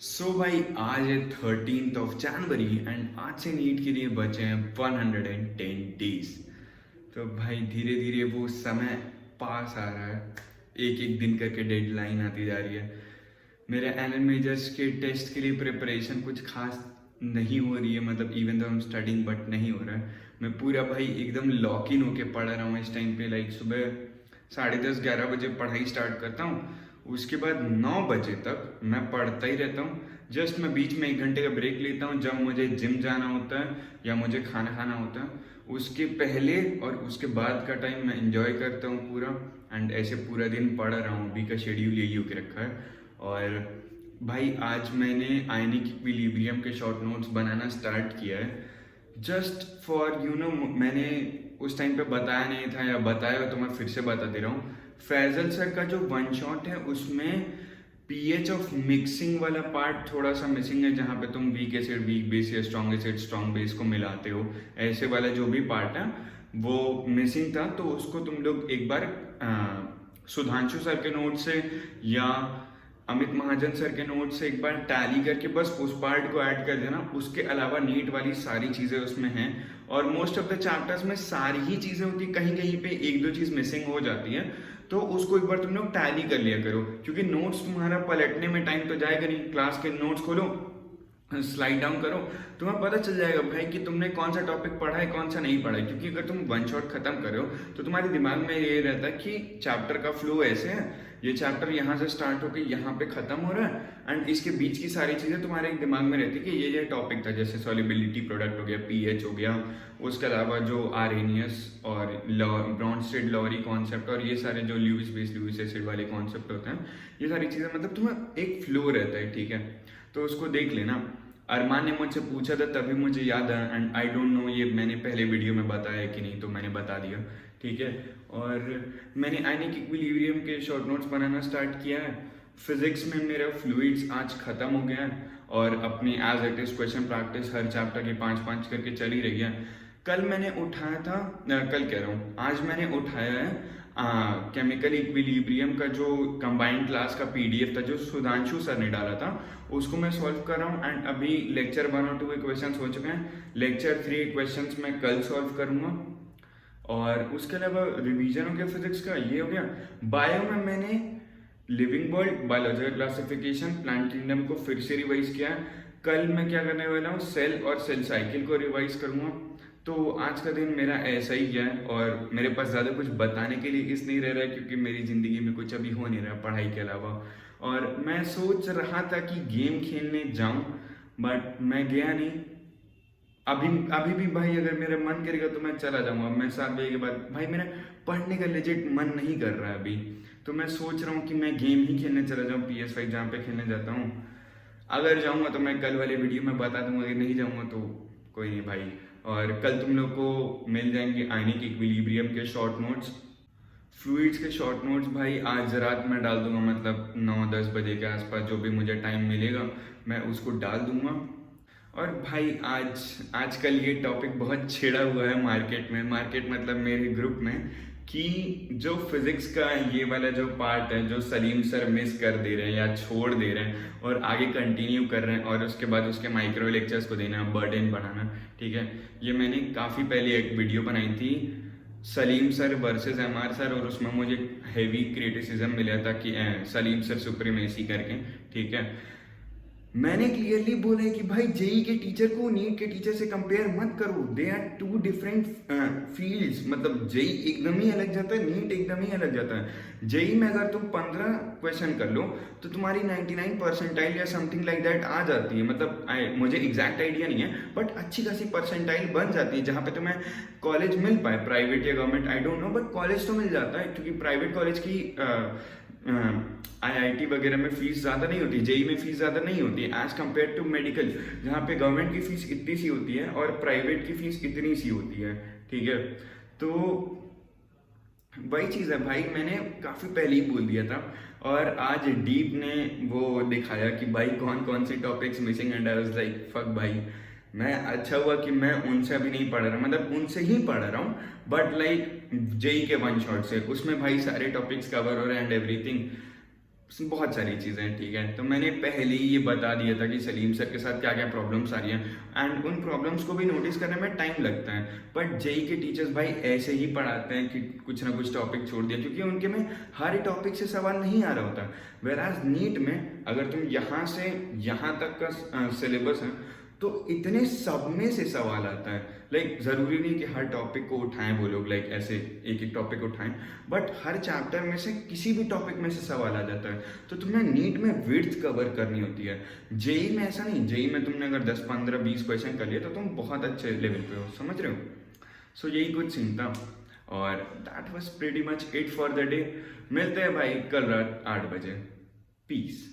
भाई आज है 13 जनवरी एंड आज से नीट के लिए बचे हैं 110 डेज। तो भाई धीरे धीरे वो समय पास आ रहा है, एक एक दिन करके डेडलाइन आती जा रही है। मेरे एनएल मेजर्स के टेस्ट के लिए प्रिपरेशन कुछ खास नहीं हो रही है, मतलब इवन दो हम स्टडिंग बट नहीं हो रहा है। मैं पूरा भाई एकदम लॉक इन होके पढ़ रहा हूँ इस टाइम पे। लाइक सुबह 10:30-11 बजे पढ़ाई स्टार्ट करता हूँ, उसके बाद 9 बजे तक मैं पढ़ता ही रहता हूँ। जस्ट मैं बीच में 1 घंटे का ब्रेक लेता हूँ जब मुझे जिम जाना होता है या मुझे खाना खाना होता है। उसके पहले और उसके बाद का टाइम मैं इंजॉय करता हूँ पूरा। एंड ऐसे पूरा दिन पढ़ रहा हूँ, अभी का शेड्यूल यही होके रखा है। और भाई आज मैंने आयनिक इक्विलिब्रियम के शॉर्ट नोट्स बनाना स्टार्ट किया है, जस्ट फॉर मैंने उस टाइम पे बताया नहीं था, या बताया तो मैं फिर से बता दे रहा हूँ। फैजल सर का जो वन शॉट है उसमें पीएच ऑफ मिक्सिंग वाला पार्ट थोड़ा सा मिसिंग है, जहाँ पे तुम वीक एसिड वीक बेस या स्ट्रॉन्ग एसिड स्ट्रॉन्ग बेस को मिलाते हो, ऐसे वाला जो भी पार्ट है वो मिसिंग था। तो उसको तुम लोग एक बार सुधांशु सर के नोट से या अमित महाजन सर के नोट से एक बार टैली करके बस उस पार्ट को ऐड कर देना। उसके अलावा नीट वाली सारी चीज़ें उसमें हैं, और मोस्ट ऑफ द चैप्टर्स में सारी ही चीज़ें होती, कहीं कहीं पे एक दो चीज़ मिसिंग हो जाती है। तो उसको एक बार तुम लोग टैली कर लिया करो, क्योंकि नोट्स तुम्हारा पलटने में टाइम तो जाएगा नहीं। क्लास के नोट्स खोलो, स्लाइड डाउन करो, तुम्हें पता चल जाएगा भाई कि तुमने कौन सा टॉपिक पढ़ा है कौन सा नहीं पढ़ा है। क्योंकि अगर तुम वन शॉट खत्म कर रहे हो तो तुम्हारे दिमाग में ये रहता है कि चैप्टर का फ्लो ऐसे है, ये चैप्टर यहाँ से स्टार्ट होकर यहाँ पे खत्म हो रहा है, एंड इसके बीच की सारी चीज़ें तुम्हारे दिमाग में रहती है कि ये टॉपिक था, जैसे सॉल्युबिलिटी प्रोडक्ट हो गया, पीएच हो गया, उसके अलावा जो आर्हेनियस और ब्रॉन्स्टेड लॉरी कॉन्सेप्ट और ये सारे जो ल्यूइस एसिड वाले कॉन्सेप्ट होते हैं, ये सारी चीज़ें मतलब तुम्हें एक फ्लो रहता है, ठीक है। तो उसको देख लेना। अरमान ने मुझसे पूछा था तभी मुझे याद है, एंड आई डोंट नो ये मैंने पहले वीडियो में बताया कि नहीं, तो मैंने बता दिया, ठीक है। और मैंने आयनिक इक्विलिब्रियम के शॉर्ट नोट्स बनाना स्टार्ट किया है। फिजिक्स में मेरा फ्लूइड्स आज खत्म हो गया है, और अपनी as it is question practice हर चैप्टर की 5-5 करके चल ही रही है। कल मैंने उठाया था, कल कह रहा हूँ, आज मैंने उठाया है केमिकल इक्विलिब्रियम का जो कंबाइंड क्लास का पीडीएफ था जो सुधांशु सर ने डाला था, उसको मैं सॉल्व कर रहा हूँ। एंड अभी लेक्चर 1 और 2 के क्वेश्चन हो चुके हैं, लेक्चर 3 क्वेश्चंस मैं कल सॉल्व करूँगा। और उसके अलावा रिवीजन हो गया फिजिक्स का, ये हो गया। बायो में मैंने living world, biological classification, plant kingdom को फिर से रिवाइज किया है। कल मैं क्या करने वाला हूँ, सेल और सेल साइकिल को रिवाइज करूँगा। तो आज का दिन मेरा ऐसा ही गया है, और मेरे पास ज़्यादा कुछ बताने के लिए इस नहीं रह रहा है, क्योंकि मेरी ज़िंदगी में कुछ अभी हो नहीं रहा पढ़ाई के अलावा। और मैं सोच रहा था कि गेम खेलने जाऊं, बट मैं गया नहीं। अभी अभी भी भाई अगर मेरा मन करेगा तो मैं चला जाऊंगा। मैं 7 बजे के बाद भाई मेरा पढ़ने का लेजिट मन नहीं कर रहा है अभी, तो मैं सोच रहा हूँ कि मैं गेम ही खेलने चला जाऊँ, PS5 जहाँ पे खेलने जाता हूँ। अगर जाऊँगा तो मैं कल वाले वीडियो में बता दूंगा, अगर नहीं जाऊँगा तो कोई नहीं भाई। और कल तुम लोग को मिल जाएंगे आयनिक इक्विलिब्रियम के शॉर्ट नोट्स, फ्लूइड्स के शॉर्ट नोट्स भाई आज रात में डाल दूंगा, मतलब 9-10 बजे के आसपास जो भी मुझे टाइम मिलेगा मैं उसको डाल दूंगा। और भाई आजकल ये टॉपिक बहुत छिड़ा हुआ है मार्केट मतलब मेरे ग्रुप में, कि जो फिजिक्स का ये वाला जो पार्ट है जो सलीम सर मिस कर दे रहे हैं या छोड़ दे रहे हैं और आगे कंटिन्यू कर रहे हैं, और उसके बाद उसके माइक्रो लेक्चर्स को देना, बर्डन बनाना, ठीक है। ये मैंने काफ़ी पहले एक वीडियो बनाई थी, Salim sir versus MR sir, और उसमें मुझे हेवी क्रिटिसिज्म मिला था कि सलीम सर सुप्रीमेसी करके, ठीक है। मैंने क्लियरली बोला है कि भाई जेई के टीचर को नीट के टीचर से कंपेयर मत करो, दे आर 2 डिफरेंट फील्ड्स। मतलब जेई एकदम ही अलग जाता है, नीट एकदम ही अलग जाता है। जेई में अगर तुम 15 क्वेश्चन कर लो तो तुम्हारी 99 परसेंटाइल या समथिंग लाइक दैट आ जाती है। मतलब मुझे एग्जैक्ट आइडिया नहीं है, बट अच्छी खासी परसेंटाइल बन जाती है, जहाँ पे तुम्हें कॉलेज मिल पाए, प्राइवेट या government I don't know, but college तो मिल जाता है। क्योंकि प्राइवेट कॉलेज की IIT वगैरह में फीस ज़्यादा नहीं होती, जेई में फीस ज़्यादा नहीं होती एज कम्पेयर टू मेडिकल, जहाँ पे गवर्नमेंट की फीस इतनी सी होती है और प्राइवेट की फीस इतनी सी होती है, ठीक है। तो वही चीज़ है भाई, मैंने काफ़ी पहले ही बोल दिया था। और आज डीप ने वो दिखाया कि भाई कौन कौन सी topics missing, and I was like fuck भाई। मैं अच्छा हुआ कि मैं उनसे अभी नहीं पढ़ रहा, मतलब उनसे ही पढ़ रहा हूँ, बट लाइक जेई के वन शॉट से, उसमें भाई सारे टॉपिक्स कवर हो रहे हैं एंड एवरीथिंग। बहुत सारी चीज़ें हैं, ठीक है। तो मैंने पहले ही ये बता दिया था कि सलीम सर के साथ क्या क्या प्रॉब्लम्स आ रही हैं, एंड उन प्रॉब्लम्स को भी नोटिस करने में टाइम लगता है। बट जेई के टीचर्स भाई ऐसे ही पढ़ाते हैं कि कुछ ना कुछ टॉपिक छोड़ दिया, क्योंकि उनके में हर टॉपिक से सवाल नहीं आ रहा होता। वेराज नीट में अगर तुम यहाँ से यहाँ तक का सिलेबस है तो इतने सब में से सवाल आता है। लाइक ज़रूरी नहीं कि हर टॉपिक को उठाएं वो लोग, लाइक ऐसे एक एक टॉपिक उठाएं, बट हर चैप्टर में से किसी भी टॉपिक में से सवाल आ जाता है। तो तुम्हें नीट में विड्थ कवर करनी होती है। जेई में ऐसा नहीं, जेई में तुमने अगर 10 15 20 क्वेश्चन कर लिए तो तुम बहुत अच्छे लेवल पे हो, समझ रहे हो। सो यही कुछ सीन था, और that was pretty much it for the day. मिलते हैं भाई कल रात 8 बजे। पीस।